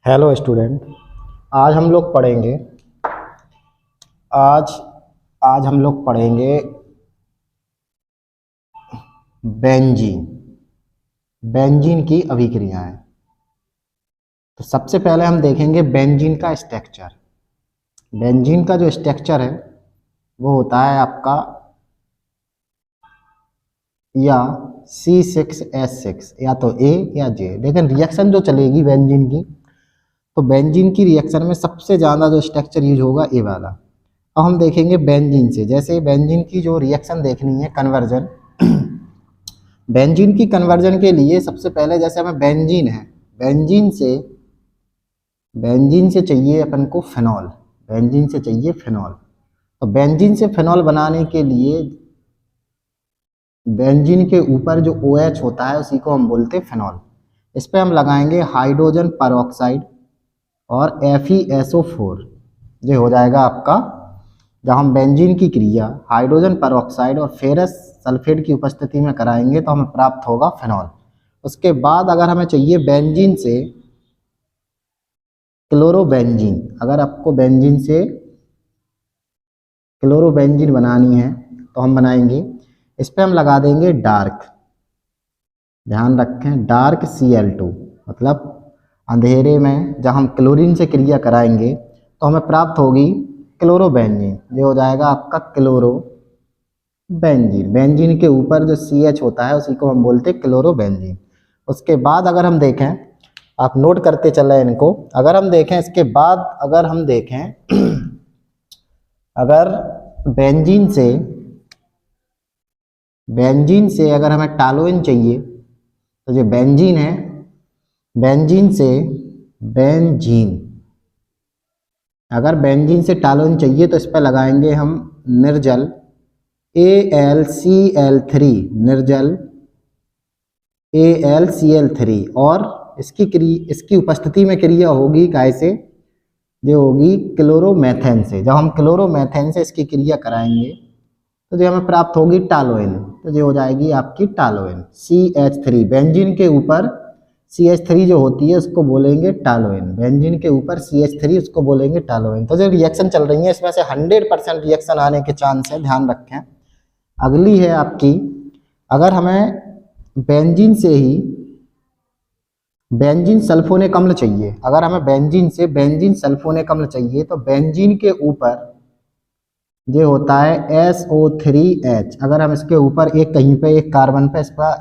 Hello student. आज हम लोग पढ़ेंगे आज आज हम लोग पढ़ेंगे बेंजीन बेंजीन की अभिक्रियाएं। तो सबसे पहले हम देखेंगे बेंजीन का स्ट्रक्चर। बेंजीन का जो स्ट्रक्चर है वो होता है आपका या C6H6 या तो A या J। लेकिन रिएक्शन जो चलेगी बेंजीन की, तो बेंजीन की रिएक्शन में सबसे ज़्यादा जो स्ट्रक्चर यूज होगा ए वाला। अब हम देखेंगे बेंजीन से, जैसे बेंजीन की जो रिएक्शन देखनी है कन्वर्जन। बेंजीन की कन्वर्जन के लिए सबसे पहले जैसे हमें बेंजीन है, बेंजीन से चाहिए अपन को फिनॉल। बेंजीन से चाहिए फिनॉल। तो बेंजीन से फिनॉल बनाने के लिए बेंजीन के ऊपर जो OH होता है उसी को हम बोलते हैं फिनॉल। इस पे हम लगाएंगे हाइड्रोजन परऑक्साइड और FeSO4। ये हो जाएगा आपका, जब हम बेंजीन की क्रिया हाइड्रोजन परऑक्साइड और फेरस सल्फेट की उपस्थिति में कराएंगे तो हमें प्राप्त होगा फिनॉल। उसके बाद अगर हमें चाहिए बेंजीन से क्लोरोबेंजीन, अगर आपको बेंजीन से क्लोरोबेंजीन बनानी है तो हम बनाएंगे, इस पर हम लगा देंगे डार्क, ध्यान रखें डार्क Cl2, मतलब अंधेरे में जब हम क्लोरीन से क्रिया कराएंगे तो हमें प्राप्त होगी क्लोरोबेंजीन। ये हो जाएगा आपका क्लोरोबेंजीन। बेंजीन के ऊपर जो CH होता है उसी को हम बोलते हैं क्लोरोबेंजीन। उसके बाद अगर हम देखें, आप नोट करते चले इनको, अगर हम देखें इसके बाद अगर हम देखें अगर बेंजीन से अगर हमें टालोइन चाहिए तो जो बेंजीन है, बेंजीन से अगर बेंजीन से टालोइन चाहिए तो इस पर लगाएंगे हम निर्जल AlCl3, निर्जल AlCl3, और इसकी उपस्थिति में क्रिया होगी कैसे, जो होगी क्लोरोमेथेन से। जब हम क्लोरोमेथेन से इसकी क्रिया कराएंगे तो जो हमें प्राप्त होगी टालोइन, तो जो हो जाएगी आपकी टालोइन CH3। बेंजीन के ऊपर CH3 जो होती है उसको बोलेंगे टालोइन। बेंजीन के ऊपर CH3 उसको बोलेंगे टालोइन। तो जो रिएक्शन चल रही है इसमें से 100% रिएक्शन आने के चांस है, ध्यान रखें। अगली है आपकी, अगर हमें बेंजीन से ही बेंजीन सल्फोनिक अम्ल चाहिए, अगर हमें बेंजीन से बेंजीन सल्फोनिक अम्ल चाहिए तो बेंजीन के ऊपर ये होता है SO3H। अगर हम इसके ऊपर एक कहीं पे एक कार्बन पे इसका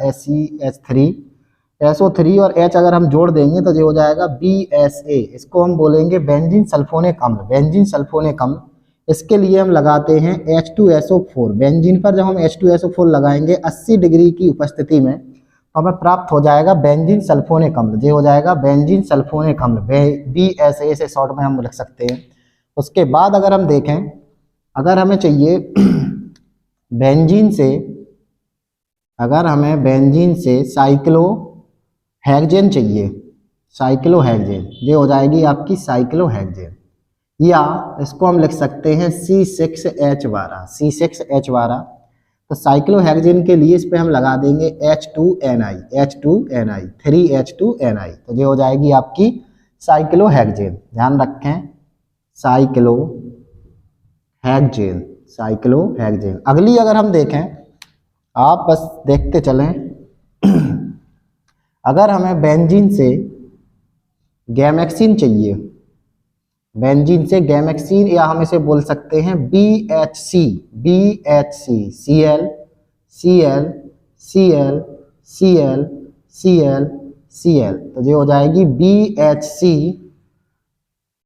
SO3 और H अगर हम जोड़ देंगे तो ये हो जाएगा BSA। इसको हम बोलेंगे बेंजीन सल्फोनिक अम्ल। बेंजीन सल्फोनिक अम्ल, इसके लिए हम लगाते हैं H2SO4। बेंजीन पर जब हम H2SO4 लगाएंगे 80 डिग्री की उपस्थिति में तो हमें प्राप्त हो जाएगा बेंजीन सल्फोनिक अम्ल। ये हो जाएगा बेंजीन सल्फोनिक अम्ल, BSA से शॉर्ट में हम लिख सकते हैं। उसके बाद अगर हम देखें, अगर हमें चाहिए अगर हमें बेंजीन से साइक्लोहेक्सेन चाहिए, साइक्लोहेक्सेन, ये हो जाएगी आपकी साइक्लोहेक्सेन, या इसको हम लिख सकते हैं C6H12। तो साइक्लोहेक्सेन के लिए इस पे हम लगा देंगे H2Ni, 3H2Ni, तो ये हो जाएगी आपकी साइक्लोहेक्सेन। ध्यान रखें साइक्लोहेक्सेन। अगली अगर हम देखें, आप बस देखते चलें, अगर हमें बेंजीन से गैमेक्सिन चाहिए, बेंजीन से गैमेक्सिन, या हम इसे बोल सकते हैं BHC, Cl, तो ये हो जाएगी BHC।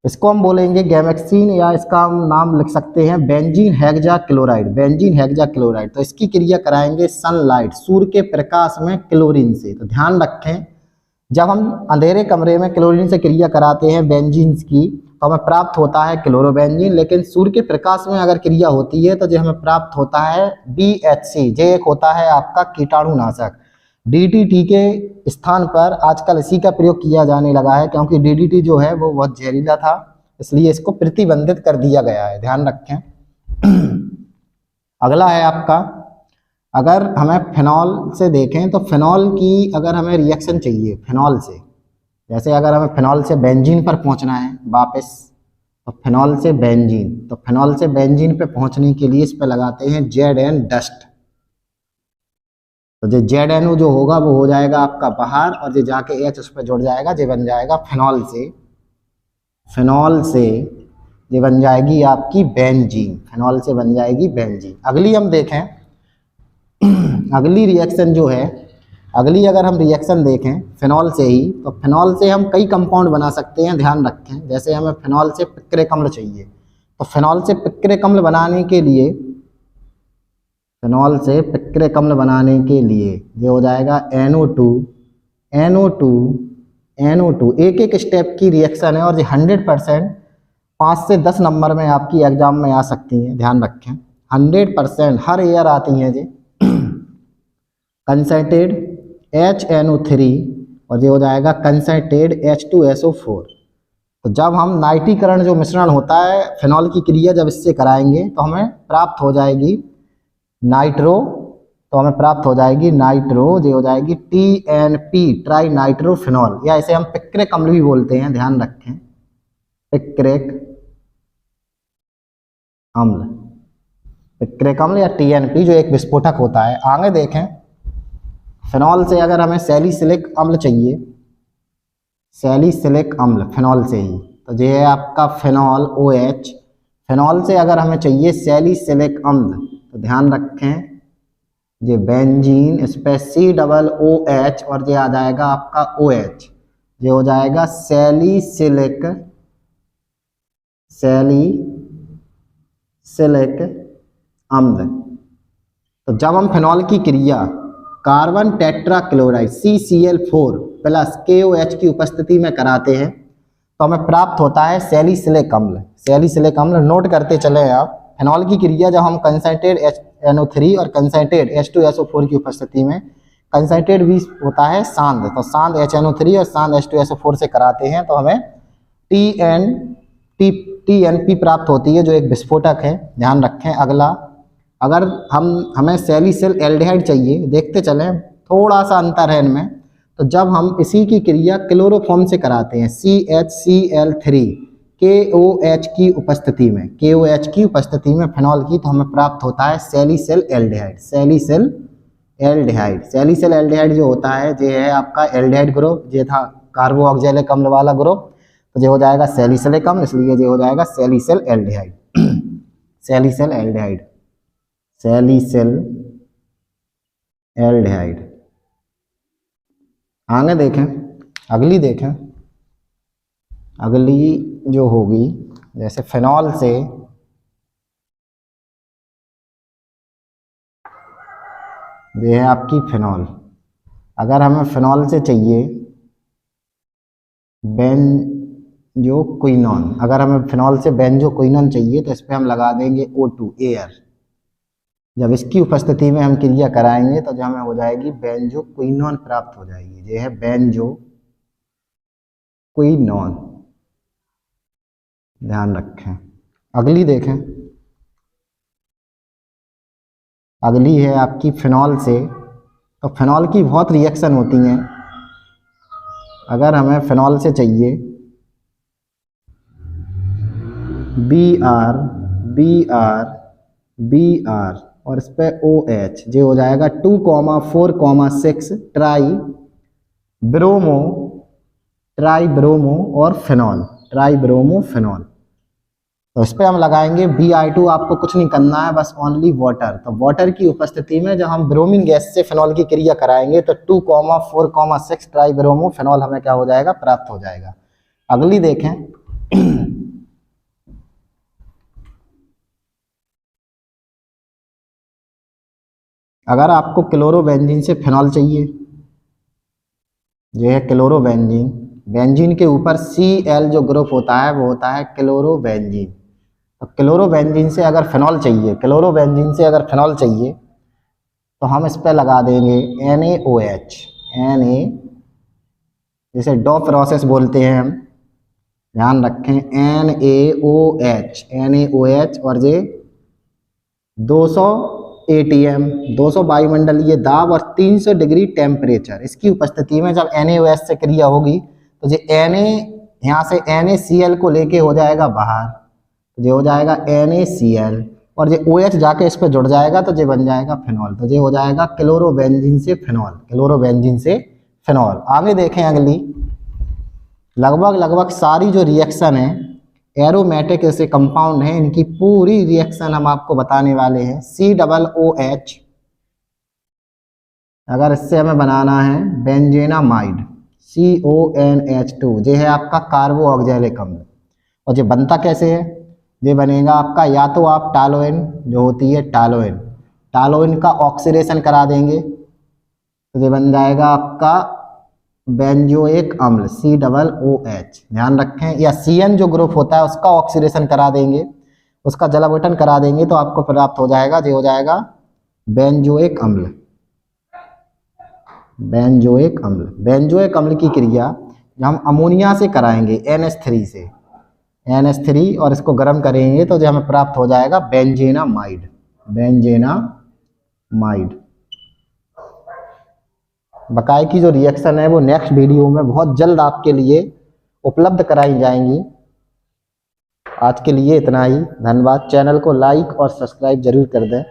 इसको हम बोलेंगे गैमेक्सिन, या इसका हम नाम लिख सकते हैं बेंजीन हेक्साक्लोराइड। तो इसकी क्रिया कराएंगे सनलाइट, सूर्य के प्रकाश में क्लोरीन से। तो ध्यान रखें, जब हम अंधेरे कमरे में क्लोरीन से क्रिया कराते हैं बेंजीन की तो हमें प्राप्त होता है क्लोरोबेंजीन, लेकिन सूर्य के प्रकाश में अगर क्रिया होती है तो जो हमें प्राप्त होता है BHC। जो एक होता है आपका कीटाणुनाशक। DDT के स्थान पर आजकल इसी का प्रयोग किया जाने लगा है, क्योंकि DDT जो है वो बहुत जहरीला था, इसलिए इसको प्रतिबंधित कर दिया गया है, ध्यान रखें। अगला है आपका, अगर हमें फिनॉल से देखें तो फिनॉल की अगर हमें रिएक्शन चाहिए फिनॉल से, जैसे अगर हमें फिनॉल से बेंजीन पर पहुंचना है वापस, तो फिनॉल से बेंजीन, तो फिनॉल से बेंजीन पे पहुंचने के लिए इस पे लगाते हैं ZN डस्ट। तो जो ZNO जो होगा वो हो जाएगा आपका बाहर, और जो जाके H उस पर जुड़ जाएगा, ये बन जाएगा फिनॉल से, फिनॉल से ये बन जाएगी आपकी बेंजीन, फिनॉल से बन जाएगी बेंजीन। अगली हम देखें, अगली रिएक्शन जो है, अगली अगर हम रिएक्शन देखें फिनॉल से ही, तो फिनॉल से हम कई कंपाउंड बना सकते हैं, ध्यान रखें। जैसे हमें फिनॉल से पिक्रिक अम्ल चाहिए, तो फिनॉल से पिक्रिक अम्ल बनाने के लिए, फिनॉल से पिक्रिक अम्ल बनाने के लिए ये हो जाएगा NO2, NO2, NO2। एक एक स्टेप की रिएक्शन है, और ये 100% 5 से 10 नंबर में आपकी एग्जाम में आ सकती हैं, ध्यान रखें। 100% हर ईयर आती हैं जी। कंसंट्रेटेड HNO3 और ये हो जाएगा कंसंट्रेटेड H2SO4। तो जब हम नाइट्रीकरण जो मिश्रण होता है फिनॉल की क्रिया जब इससे कराएंगे, तो हमें प्राप्त हो जाएगी नाइट्रो, तो हमें प्राप्त हो जाएगी नाइट्रो, ये हो जाएगी TNP, ट्राई नाइट्रोफिनॉल, या इसे हम पिक्रिक अम्ल भी बोलते हैं, ध्यान रखें, पिक्रिक अम्ल, पिक्रिक अम्ल या TNP जो एक विस्फोटक होता है। आगे देखें, फिनॉल से अगर हमें सैलिसिलिक अम्ल चाहिए, सैलिसिलिक अम्ल फिनॉल से ही, तो ये है आपका फिनॉल OH। फिनॉल से अगर हमें चाहिए सैलिसिलिक अम्ल, तो ध्यान रखें ये बेंजीन, इस पर COOH और ये आ जाएगा आपका OH, ये हो जाएगा सैलिसिलिक, सैलिसिलिक अम्ल। तो जब हम फिनॉल की क्रिया carbon tetrachloride CCl4 plus KOH की उपस्थिति में कराते हैं, तो हमें प्राप्त होता है सैलिसिलिक अम्ल। सैलिसिलिक अम्ल नोट करते चले आप। फिनॉल की क्रिया जब हम कंसंट्रेटेड HNO3 और कंसंट्रेटेड H2SO4 की उपस्थिति में, कंसंट्रेटेड भी होता है सांद्र, तो सांद्र HNO3 और सांद्र H2SO4 से कराते हैं, तो हमें TNP प्राप्त होती है, जो एक विस्फोटक है, ध्यान रखें। अगला, अगर हमें सैलिसिल एल्डिहाइड चाहिए, देखते चलें थोड़ा सा अंतर है इनमें, तो जब हम इसी की क्रिया क्लोरोफॉर्म से कराते हैं CHCl3 KOH की उपस्थिति में, KOH की उपस्थिति में फिनॉल की, तो हमें प्राप्त होता है salicyl aldehyde, salicyl aldehyde. Salicyl aldehyde जो होता है ये है आपका एल्डिहाइड ग्रुप, ये था कार्बोक्सिलिक अम्ल वाला ग्रुप, तो ये हो जाएगा सैलिसिलिक अम्ल, इसलिए ये हो जाएगा salicyl aldehyde. Salicyl aldehyde, salicyl aldehyde. आगे देखें, अगली देखें, अगली जो होगी, जैसे फिनॉल से ये है आपकी फिनॉल, अगर हमें फिनॉल से चाहिए बेंजोक्विनोन, अगर हमें फिनॉल से बेंजोक्विनोन चाहिए, तो इस पर हम लगा देंगे O2 एयर। जब इसकी उपस्थिति में हम क्रिया कराएंगे, तो जो हमें हो जाएगी बेंजोक्विनोन प्राप्त हो जाएगी, ये है बेंजोक्विनोन, ध्यान रखें। अगली देखें, अगली है आपकी फिनॉल से, तो फिनॉल की बहुत रिएक्शन होती हैं। अगर हमें फिनॉल से चाहिए Br और इस पे OH, ये हो जाएगा 2,4,6 ट्राई ब्रोमो और फिनॉल, ट्राईब्रोमो फिनॉल। तो इस पे हम लगाएंगे Bi2, आपको कुछ नहीं करना है, बस ओनली वाटर। तो वाटर की उपस्थिति में जब हम ब्रोमीन गैस से फिनॉल की क्रिया कराएंगे, तो 2,4,6 ट्राईब्रोमो फिनॉल हमें क्या हो जाएगा, प्राप्त हो जाएगा। अगली देखें, अगर आपको क्लोरोबेंजीन से फिनॉल चाहिए, यह है क्लोरोबेंजीन, बेंजीन के ऊपर Cl जो ग्रुप होता है वो होता है क्लोरोबेंजीन। तो क्लोरोबेंजीन से अगर फिनॉल चाहिए, क्लोरोबेंजीन से अगर फिनॉल चाहिए, तो हम इस पर लगा देंगे NaOH, जिसे डॉ प्रोसेस बोलते हैं हम, ध्यान रखें, NaOH और ये 200 ATM, 200 वायुमंडलीय दाब और 300 डिग्री टेम्परेचर, इसकी उपस्थिति में जब NaOH से क्रिया होगी, तो ये Na यहाँ से NaCl को लेके हो जाएगा बाहर, तो ये हो जाएगा NaCl, और ये OH जाके इस पे जुड़ जाएगा तो ये बन जाएगा फिनॉल। तो ये हो जाएगा क्लोरोबेंजीन से फिनॉल, क्लोरोबेंजीन से फिनॉल। आगे देखें अगली, लगभग सारी जो रिएक्शन है एरोमेटिक ऐसे कंपाउंड हैं, इनकी पूरी रिएक्शन हम आपको बताने वाले हैं। COOH, अगर इससे हमें बनाना है बेंजेनामाइड, CONH2, ये है आपका कार्बो ऑक्जेलिक अम्ल। और ये बनता कैसे है, ये बनेगा आपका, या तो आप टालोइन जो होती है टालोइन का ऑक्सीडेशन करा देंगे तो ये बन जाएगा आपका बेंजोइक अम्ल COOH, ध्यान रखें, या CN जो ग्रुप होता है उसका ऑक्सीडेशन करा देंगे, उसका जलावटन करा देंगे तो आपको प्राप्त हो जाएगा, ये हो जाएगा बेंजोइक अम्ल। बेंजोइक अम्ल की क्रिया हम अमोनिया से कराएंगे, NH3 से, NH3, और इसको गर्म करेंगे तो जो हमें प्राप्त हो जाएगा बेंजेनामाइड। बकाए की जो रिएक्शन है वो नेक्स्ट वीडियो में बहुत जल्द आपके लिए उपलब्ध कराई जाएंगी। आज के लिए इतना ही, धन्यवाद। चैनल को लाइक और सब्सक्राइब जरूर कर दें।